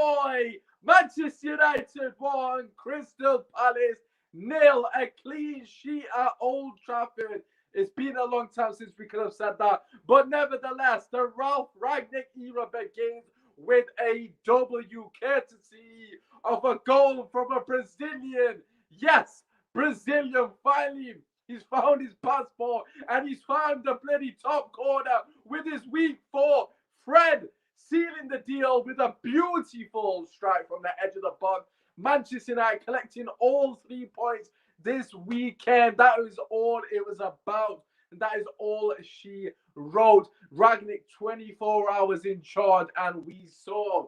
boy. Manchester United 1, Crystal Palace 0. A clean sheet at Old Trafford. It's been a long time since we could have said that. But nevertheless, the Ralph Rangnick era begins with a W, courtesy of a goal from a Brazilian. Yes, Brazilian, finally. He's found his passport and he's found the bloody top corner with his weak foot. Fred sealing the deal with a beautiful strike from the edge of the box. Manchester United collecting all 3 points this weekend. That was all it was about. And that is all she wrote. Rangnick 24 hours in charge, and we saw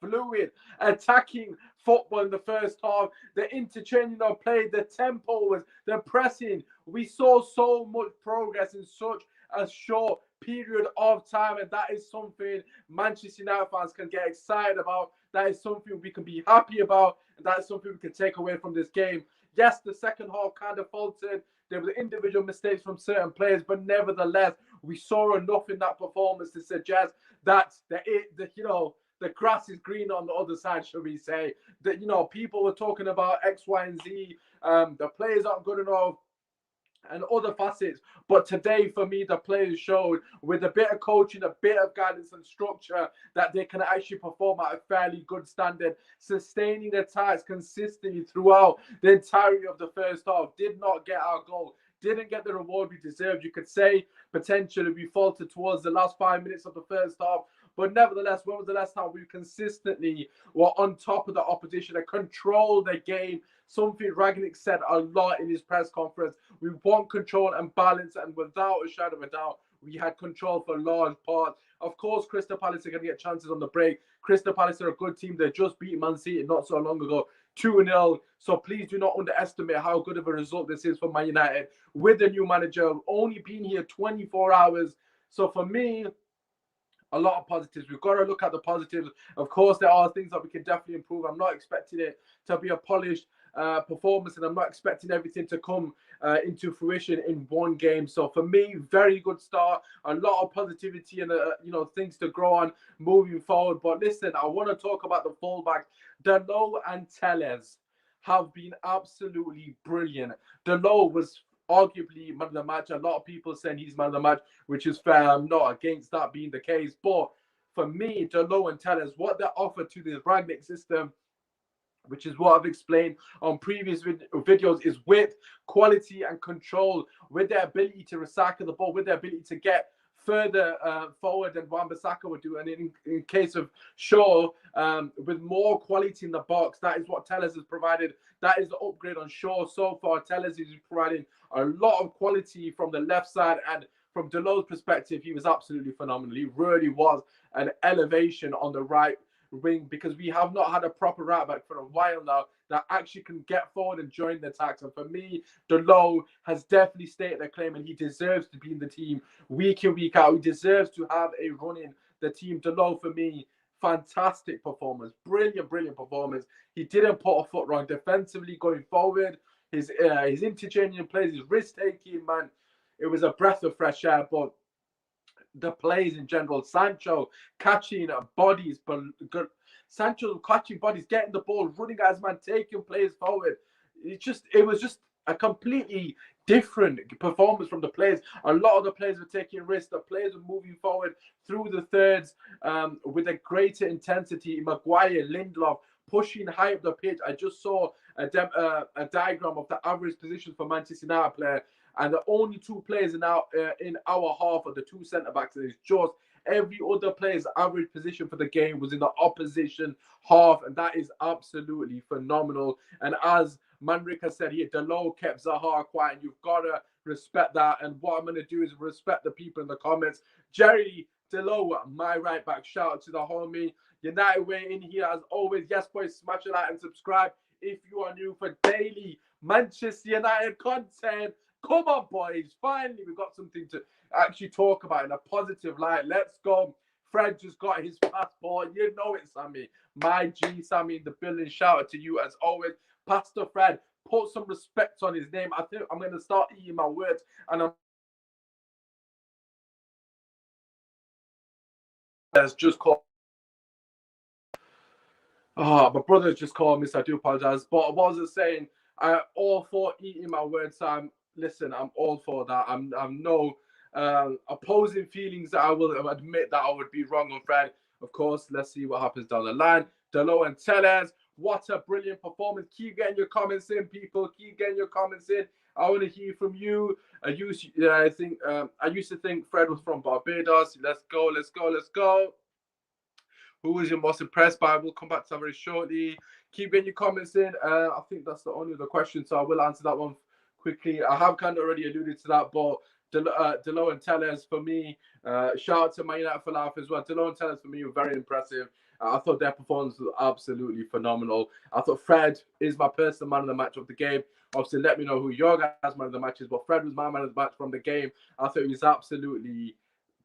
fluid attacking football in the first half. The interchanging of play, the tempo was the pressing. We saw so much progress in such a short period of time, and that is something Manchester United fans can get excited about. That is something we can be happy about, and that is something we can take away from this game. Yes, the second half kind of faltered. There were individual mistakes from certain players, but nevertheless, we saw enough in that performance to suggest that the grass is green on the other side, shall we say. That, people were talking about X, Y, and Z. The players aren't good enough and other facets. But today, for me, the players showed with a bit of coaching, a bit of guidance and structure, that they can actually perform at a fairly good standard, sustaining the ties consistently throughout the entirety of the first half. Did not get our goal. Didn't get the reward we deserved. You could say potentially we faltered towards the last 5 minutes of the first half. But nevertheless, when was the last time we consistently were on top of the opposition and controlled the game? Something Rangnick said a lot in his press conference. We want control and balance, and without a shadow of a doubt, we had control for large parts. Of course, Crystal Palace are going to get chances on the break. Crystal Palace are a good team. They just beat Man City not so long ago, 2-0. So please do not underestimate how good of a result this is for Man United with the new manager, only being here 24 hours. So for me, a lot of positives. We've got to look at the positives. Of course, there are things that we can definitely improve. I'm not expecting it to be a polished performance, and I'm not expecting everything to come into fruition in one game. So for me, very good start. A lot of positivity and things to grow on moving forward. But listen, I want to talk about the fullbacks. Dalot and Telles have been absolutely brilliant. Dalot was arguably man of the match. A lot of people saying he's man of the match, which is fair. I'm not against that being the case. But for me, Dalot and Telles, what they offer to this Rangnick system, which is what I've explained on previous videos, is width, quality, and control, with their ability to recycle the ball, with their ability to get further forward than Wan-Bissaka would do. And in case of Shaw, with more quality in the box, that is what Telles has provided. That is the upgrade on Shaw so far. Telles is providing a lot of quality from the left side, and from Dalot's perspective, he was absolutely phenomenal. He really was an elevation on the right wing, because we have not had a proper right back for a while now that actually can get forward and join the attacks. And for me, Dalot has definitely stated a claim, and he deserves to be in the team week in, week out. He deserves to have a run in the team. Dalot, for me, fantastic performance. Brilliant performance. He didn't put a foot wrong defensively going forward. His interchanging plays, his risk-taking, man, it was a breath of fresh air. But the plays in general, Sancho catching bodies, getting the ball, running at his man, taking plays forward. It was just a completely different performance from the players. A lot of the players were taking risks. The players were moving forward through the thirds with a greater intensity. Maguire, Lindelof pushing high up the pitch. I just saw a diagram of the average position for Manchester United player, and the only two players in our half are the two centre-backs. It's just every other player's average position for the game was in the opposition half, and that is absolutely phenomenal. And as Manrika said here, Dalot kept Zaha quiet, and you've got to respect that. And what I'm going to do is respect the people in the comments. Jerry Dalot, my right back, shout out to the homie. United way in here as always. Yes, boys, smash a like and subscribe if you are new for daily Manchester United content. Come on, boys. Finally, we've got something to actually talk about in a positive light. Let's go. Fred just got his passport. You know it, Sammy. My G, Sammy in the building. Shout out to you as always. Pastor Fred, put some respect on his name. I think I'm going to start eating my words, and I'm just called Oh, my brother just called me, so I do apologize. But what was I saying? I'm all for eating my words. Listen, I'm all for that. I'm no opposing feelings that I will admit that I would be wrong on Fred. Of course, let's see what happens down the line. Delo and Tellez, what a brilliant performance. Keep getting your comments in, people. Keep getting your comments in. I want to hear from you. I used to think Fred was from Barbados. Let's go, let's go, let's go. Who was your most impressed by? We'll come back to that very shortly. Keep getting your comments in. I think that's the only other question, so I will answer that one quickly. I have kind of already alluded to that, but Delo and Tellez for me. Shout out to Man United for life as well. Delo and Tellez for me were very impressive. I thought their performance was absolutely phenomenal. I thought Fred is my personal man of the match of the game. Obviously, let me know who your guys' man of the match is, but Fred was my man of the match from the game. I thought he was absolutely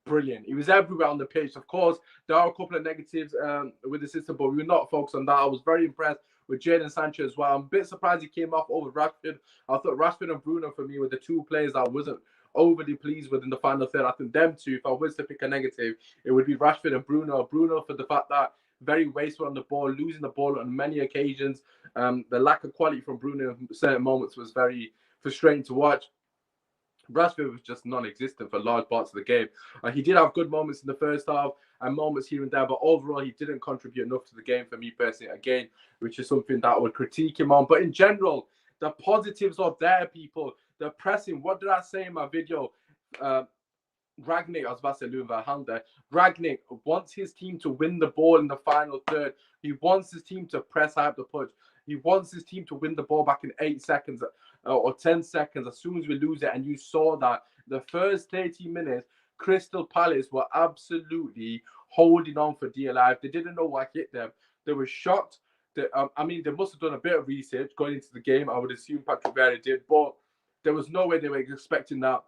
brilliant. He was everywhere on the pitch. Of course, there are a couple of negatives with the system, but we were not focused on that. I was very impressed with Jadon Sancho as well. I'm a bit surprised he came off over Rashford. I thought Rashford and Bruno for me were the two players that I wasn't overly pleased with in the final third. I think them two, if I was to pick a negative, it would be Rashford and Bruno. Bruno for the fact that very wasteful on the ball, losing the ball on many occasions. The lack of quality from Bruno in certain moments was very frustrating to watch. Rashford was just non-existent for large parts of the game. He did have good moments in the first half and moments here and there, but overall he didn't contribute enough to the game for me personally, again, which is something that I would critique him on. But in general, the positives are there, people. The pressing, what did I say in my video? Ragnick, I was about to say Louis Van Gaal there. Ragnick wants his team to win the ball in the final third. He wants his team to press out the punch. He wants his team to win the ball back in 8 seconds or 10 seconds as soon as we lose it. And you saw that the first 30 minutes, Crystal Palace were absolutely holding on for dear life. They didn't know what hit them. They were shocked. They must have done a bit of research going into the game. I would assume Patrick Vieira did, but there was no way they were expecting that.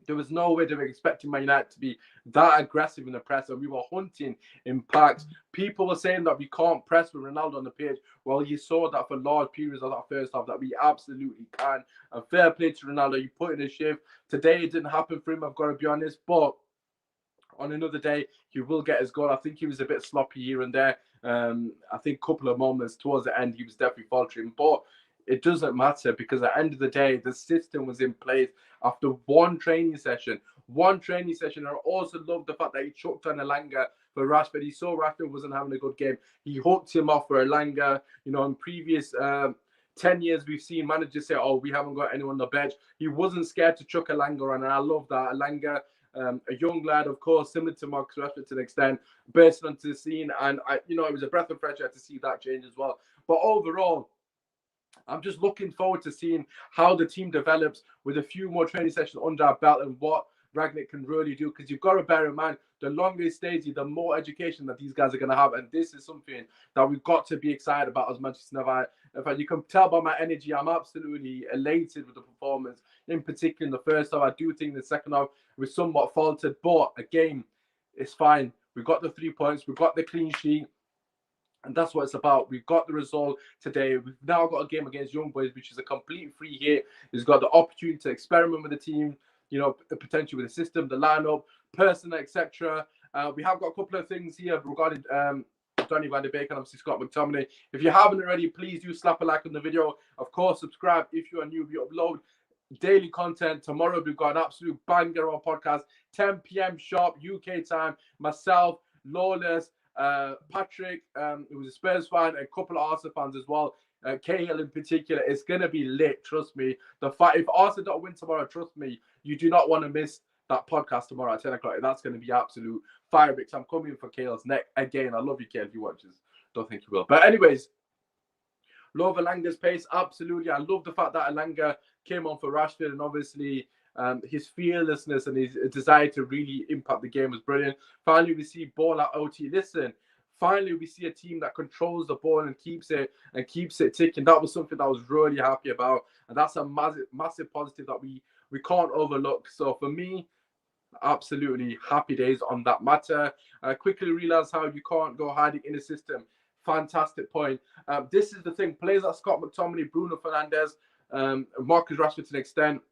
There was no way they were expecting Man United to be that aggressive in the press, and we were hunting in packs. People were saying that we can't press with Ronaldo on the pitch. Well, you saw that for large periods of that first half that we absolutely can. And fair play to Ronaldo. You put in a shift. Today it didn't happen for him, I've got to be honest, but on another day, he will get his goal. I think he was a bit sloppy here and there. I think a couple of moments towards the end, he was definitely faltering. But it doesn't matter because at the end of the day, the system was in place after one training session. And I also love the fact that he chucked on Elanga for Rashford. He saw Rashford wasn't having a good game. He hooked him off for Elanga. You know, in previous 10 years, we've seen managers say, oh, we haven't got anyone on the bench. He wasn't scared to chuck Elanga on, and I love that. Elanga, a young lad, of course, similar to Marcus Rashford to an extent, bursting onto the scene. And, it was a breath of fresh air to see that change as well. But overall, I'm just looking forward to seeing how the team develops with a few more training sessions under our belt and what Ragnick can really do. Because you've got to bear in mind, the longer he stays here, the more education that these guys are going to have. And this is something that we've got to be excited about as Manchester United. In fact, you can tell by my energy, I'm absolutely elated with the performance, in particular in the first half. I do think the second half was somewhat faltered. But again, it's fine. We've got the 3 points. We've got the clean sheet. And that's what it's about. We've got the result today. We've now got a game against Young Boys, which is a complete free hit. He's got the opportunity to experiment with the team, potentially with the system, the lineup, personnel, etc. We have got a couple of things here regarding Donny van de Beek and obviously Scott McTominay. If you haven't already, please do slap a like on the video. Of course, subscribe if you are new. We upload daily content. Tomorrow we've got an absolute banger on podcast, 10 p.m. sharp UK time. Myself, Lawless, Patrick, who was a Spurs fan, and a couple of Arsenal fans as well. Cahill in particular, it's going to be lit, trust me. The fact, if Arsenal don't win tomorrow, trust me, you do not want to miss that podcast tomorrow at 10 o'clock. That's going to be absolute firebricks. I'm coming for Cahill's neck again. I love you, Cahill, if you watch this. Don't think you will. But anyways, love Elanga's pace, absolutely. I love the fact that Elanga came on for Rashford, and obviously his fearlessness and his desire to really impact the game was brilliant. Finally, we see ball at OT. Listen, finally we see a team that controls the ball and keeps it ticking. That was something that I was really happy about, and that's a massive positive that we can't overlook. So for me, absolutely happy days on that matter. I quickly realized how you can't go hiding in a system. Fantastic point. This is the thing. Players like Scott McTominay, Bruno Fernandes, Marcus Rashford to an extent,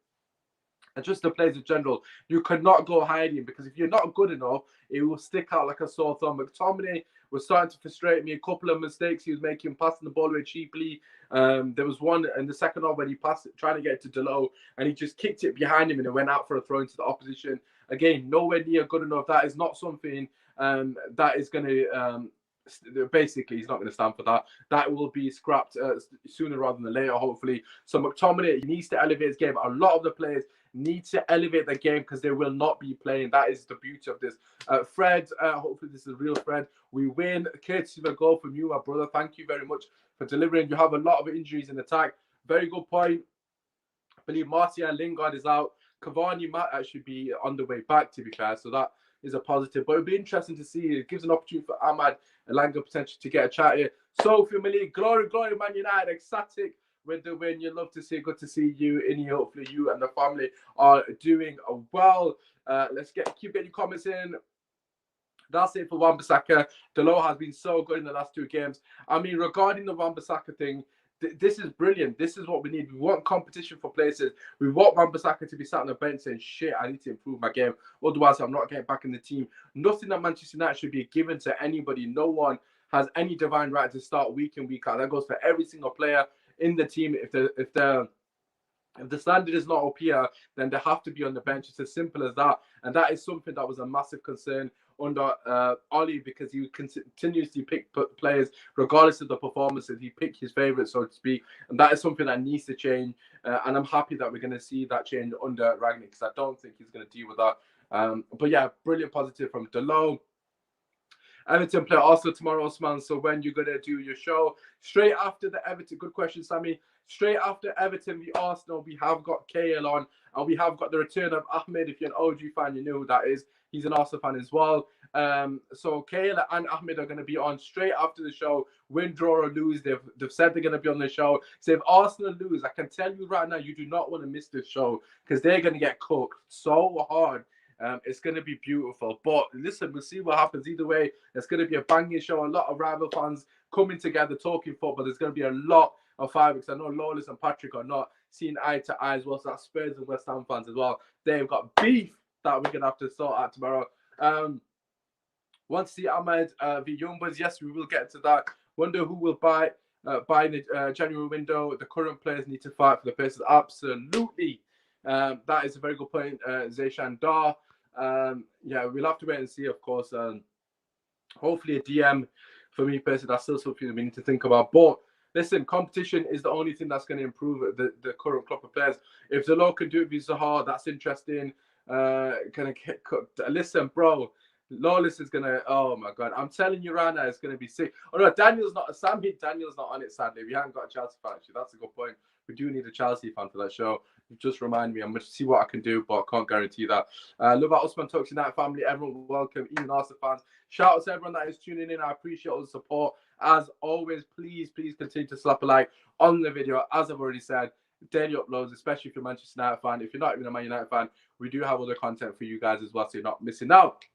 and just the players in general, you cannot go hiding, because if you're not good enough, it will stick out like a sore thumb. McTominay was starting to frustrate me. A couple of mistakes he was making, passing the ball away cheaply. There was one in the second half when he passed it, trying to get it to Delo, and he just kicked it behind him and it went out for a throw into the opposition. Again, nowhere near good enough. That is not something that is going to basically, he's not going to stand for that. That will be scrapped sooner rather than later, hopefully. So McTominay needs to elevate his game. A lot of the players need to elevate their game because they will not be playing. That is the beauty of this. Fred, hopefully this is a real Fred. We win. Courtesy of a goal from you, my brother. Thank you very much for delivering. You have a lot of injuries in attack. Very good point. I believe Martial Lingard is out. Cavani might actually be on the way back, to be fair. So that is a positive. But it'll be interesting to see. It gives an opportunity for Ahmad Elanga potentially to get a chat here. Sophie Malik, glory, glory, Man United, ecstatic with the win. You love to see. Good to see you in here. Hopefully you and the family are doing well. Let's keep getting your comments in. That's it for Wan-Bissaka. Delo has been so good in the last 2 games. I mean, regarding the Wan-Bissaka thing, this is brilliant. This is what we need. We want competition for places. We want Wan-Bissaka to be sat on the bench saying, shit, I need to improve my game. Otherwise, I'm not getting back in the team. Nothing that Manchester United should be given to anybody. No one has any divine right to start week in, week out. That goes for every single player in the team. If the standard is not up here, then they have to be on the bench. It's as simple as that. And that is something that was a massive concern under Oli, because he would continuously pick players regardless of the performances. He picked his favourites, so to speak. And that is something that needs to change. And I'm happy that we're going to see that change under Rangnick, because I don't think he's going to deal with that. But yeah, brilliant positive from Delo. Everton play Arsenal tomorrow, Osman. So when you're going to do your show? Straight after the Everton. Good question, Sammy. Straight after Everton v Arsenal, we have got KL on, and we have got the return of Ahmed. If you're an OG fan, you know who that is. He's an Arsenal fan as well. So KL and Ahmed are going to be on straight after the show. Win, draw, or lose, they've said they're going to be on the show. So if Arsenal lose, I can tell you right now, you do not want to miss this show, because they're going to get cooked so hard. It's going to be beautiful. But listen, we'll see what happens. Either way, it's going to be a banging show. A lot of rival fans coming together, talking football. There's going to be a lot of fire, because I know Lawless and Patrick are not seeing eye to eye as well. So that's Spurs and West Ham fans as well. They've got beef that we're going to have to sort out tomorrow. Want to see Ahmed v Young Boys? Yes, we will get to that. Wonder who will buy in the January window. The current players need to fight for the places. Absolutely. That is a very good point, Zayshan Dar. Yeah, we'll have to wait and see, of course. Hopefully a DM for me personally. That's still something we need to think about. But listen, competition is the only thing that's going to improve the current club of players. If the law can do it with Zaha, that's interesting. Gonna get cooked. Listen, bro, Lawless is gonna. Oh my god, I'm telling you right now, it's gonna be sick. Oh no, Daniel's not on it. Sadly, we haven't got a Chelsea fan. Actually, that's a good point. We do need a Chelsea fan for that show. Just remind me. I'm gonna see what I can do, but I can't guarantee that. Love out Usman Talks United family. Everyone, welcome. Even Arsenal fans. Shout out to everyone that is tuning in. I appreciate all the support. As always, please continue to slap a like on the video. As I've already said, daily uploads, especially if you're a Manchester United fan. If you're not even a Man United fan, we do have other content for you guys as well, so you're not missing out.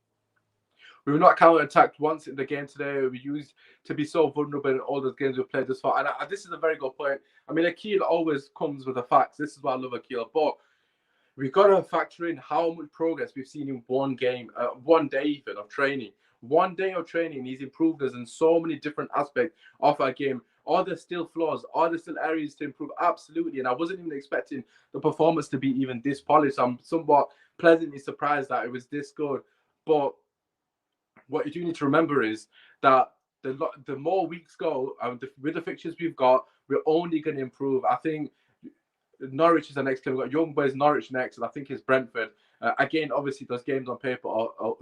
We were not counter-attacked once in the game today. We used to be so vulnerable in all the games we've played this far. And this is a very good point. I mean, Akil always comes with the facts. This is why I love Akil. But we've got to factor in how much progress we've seen in one game, 1 day even of training. 1 day of training, he's improved us in so many different aspects of our game. Are there still flaws? Are there still areas to improve? Absolutely. And I wasn't even expecting the performance to be even this polished. I'm somewhat pleasantly surprised that it was this good. But what you do need to remember is that the more weeks go, with the fixtures we've got, we're only going to improve. I think Norwich is the next game. We've got Young Boys, Norwich next, and I think it's Brentford. Again, obviously, those games on paper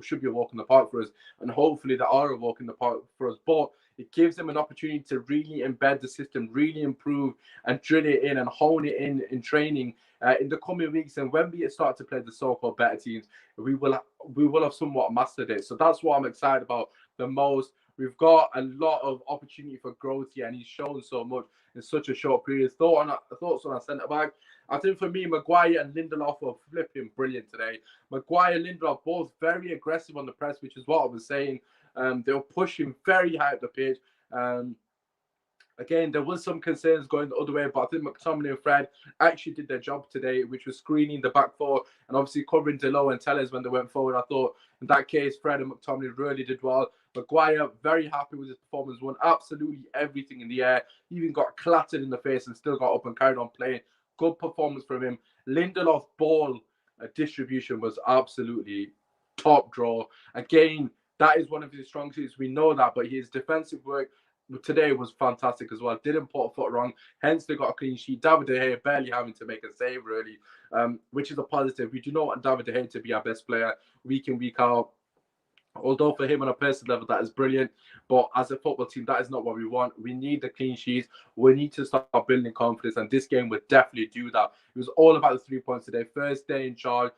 should be a walk in the park for us, and hopefully they are a walk in the park for us. But it gives them an opportunity to really embed the system, really improve and drill it in and hone it in training in the coming weeks. And when we start to play the so-called better teams, we will have somewhat mastered it. So that's what I'm excited about the most. We've got a lot of opportunity for growth here, and he's shown so much in such a short period. Thoughts on our centre back. I think for me, Maguire and Lindelof were flipping brilliant today. Maguire and Lindelof both very aggressive on the press, which is what I was saying. They were pushing very high up the pitch. Again, there was some concerns going the other way, but I think McTominay and Fred actually did their job today, which was screening the back four and obviously covering Delo and Tellez when they went forward. I thought in that case, Fred and McTominay really did well. Maguire, very happy with his performance, won absolutely everything in the air. He even got clattered in the face and still got up and carried on playing. Good performance from him. Lindelof's ball distribution was absolutely top draw. Again, that is one of his strong suits. We know that, but his defensive work today was fantastic as well. Didn't put a foot wrong, hence they got a clean sheet. David De Gea barely having to make a save really, which is a positive. We do not want David De Gea to be our best player week in, week out. Although for him on a personal level, that is brilliant. But as a football team, that is not what we want. We need the clean sheets. We need to start building confidence. And this game would definitely do that. It was all about the 3 points today. First day in charge.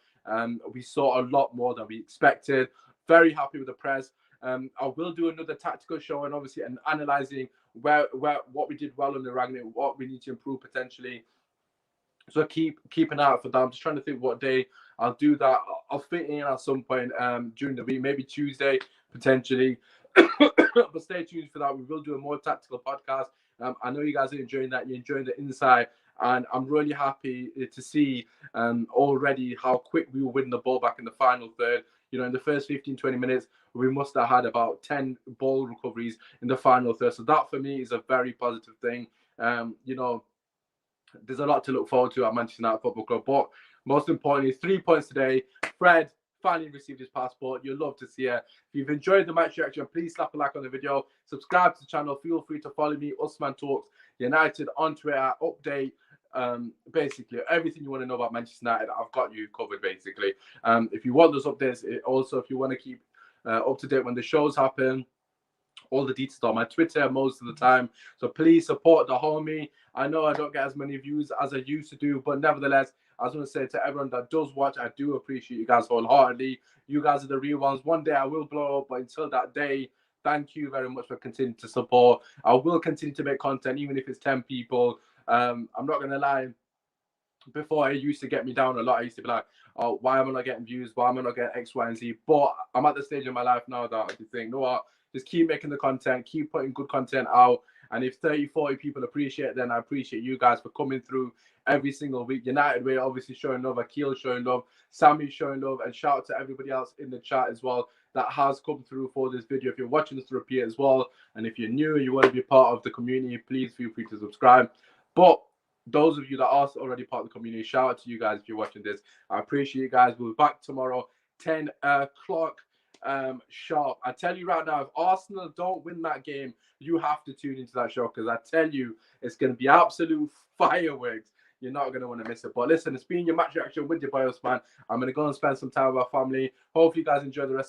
We saw a lot more than we expected. Very happy with the press. I will do another tactical show and obviously analysing where what we did well on the Ragnar, what we need to improve potentially. So keep an eye out for that. I'm just trying to think what day I'll do that. I'll fit in at some point during the week, maybe Tuesday potentially. But stay tuned for that. We will do a more tactical podcast. I know you guys are enjoying that. You're enjoying the inside. And I'm really happy to see already how quick we will win the ball back in the final third. You know, in the first 15, 20 minutes, we must have had about 10 ball recoveries in the final third. So that for me is a very positive thing. You know, there's a lot to look forward to at Manchester United Football Club. But most importantly, 3 points today. Fred finally received his passport. You'll love to see it. If you've enjoyed the match reaction, please slap a like on the video. Subscribe to the channel. Feel free to follow me, Usman Talks United on Twitter. Update basically everything you want to know about Manchester United. I've got you covered basically. If you want those updates, also if you want to keep up to date when the shows happen, all the details on my Twitter most of the time. So please support the homie. I know I don't get as many views as I used to do, but nevertheless, I just want to say to everyone that does watch, I do appreciate you guys wholeheartedly. You guys are the real ones. One day I will blow up, but until that day, thank you very much for continuing to support. I will continue to make content, even if it's 10 people. I'm not going to lie. Before, it used to get me down a lot. I used to be like, oh, why am I not getting views? Why am I not getting X, Y, and Z? But I'm at the stage in my life now that I think, you know what? Just keep making the content, keep putting good content out. And if 30, 40 people appreciate it, then I appreciate you guys for coming through every single week. United Way obviously showing love, Akil showing love, Sammy showing love, and shout out to everybody else in the chat as well that has come through for this video. If you're watching this repeat as well, and if you're new and you want to be part of the community, please feel free to subscribe. But those of you that are already part of the community, shout out to you guys if you're watching this. I appreciate you guys. We'll be back tomorrow, 10 o'clock sharp. I tell you right now, if Arsenal don't win that game, you have to tune into that show because I tell you, it's going to be absolute fireworks. You're not going to want to miss it. But listen, it's been your match reaction with your boy Usman. I'm going to go and spend some time with our family. Hope you guys enjoy the rest